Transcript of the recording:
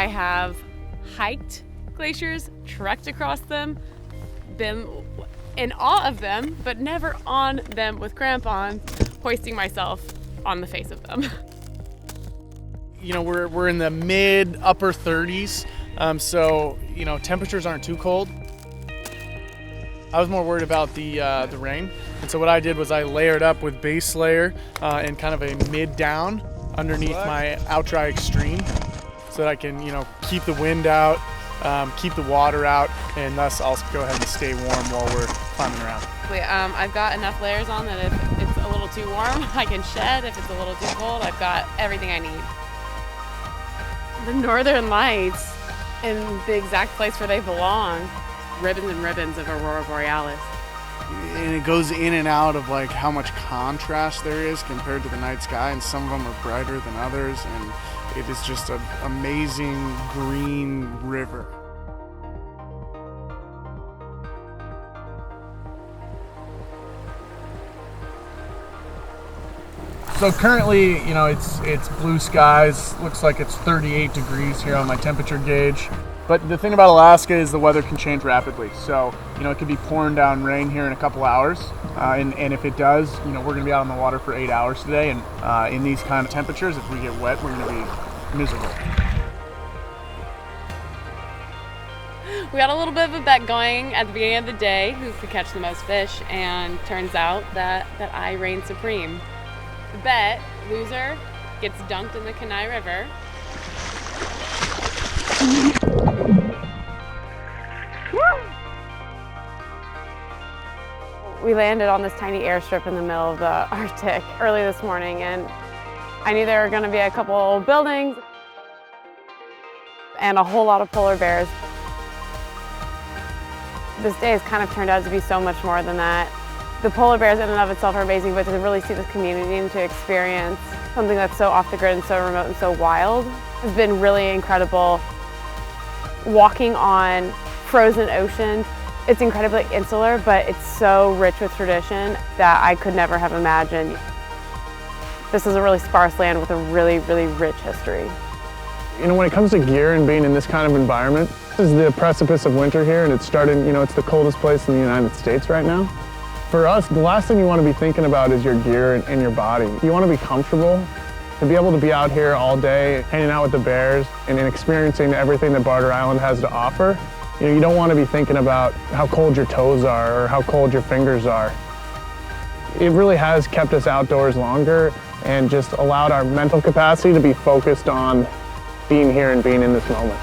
I have hiked glaciers, trekked across them, been in awe of them, but never on them with crampons, hoisting myself on the face of them. You know, we're in the mid upper 30s, so you know, temperatures aren't too cold. I was more worried about the rain, and so what I did was I layered up with base layer and kind of a mid down underneath my OutDry Extreme, so that I can, you know, keep the wind out, keep the water out, and thus I'll go ahead and stay warm while we're climbing around. I've got enough layers on that if it's a little too warm, I can shed. If it's a little too cold, I've got everything I need. The Northern Lights in the exact place where they belong. Ribbons and ribbons of Aurora Borealis. And it goes in and out of like how much contrast there is compared to the night sky, and some of them are brighter than others, and it is just an amazing green river. So currently, you know, it's blue skies. Looks like it's 38 degrees here on my temperature gauge. But the thing about Alaska is the weather can change rapidly. So, you know, it could be pouring down rain here in a couple hours. And if it does, you know, we're gonna be out on the water for 8 hours today. And in these kind of temperatures, if we get wet, we're gonna be miserable. We got a little bit of a bet going at the beginning of the day, who could catch the most fish, and turns out that I reign supreme. The bet, loser gets dunked in the Kenai River. We landed on this tiny airstrip in the middle of the Arctic early this morning, and I knew there were going to be a couple buildings and a whole lot of polar bears. This day has kind of turned out to be so much more than that. The polar bears in and of itself are amazing, but to really see this community and to experience something that's so off the grid and so remote and so wild has been really incredible. Walking on frozen ocean, it's incredibly insular, but it's so rich with tradition that I could never have imagined. This is a really sparse land with a really, really rich history. You know, when it comes to gear and being in this kind of environment, this is the precipice of winter here, and it's starting, you know, it's the coldest place in the United States right now. For us, the last thing you want to be thinking about is your gear and your body. You want to be comfortable. To be able to be out here all day, hanging out with the bears and experiencing everything that Barter Island has to offer, you know, you don't want to be thinking about how cold your toes are or how cold your fingers are. It really has kept us outdoors longer and just allowed our mental capacity to be focused on being here and being in this moment.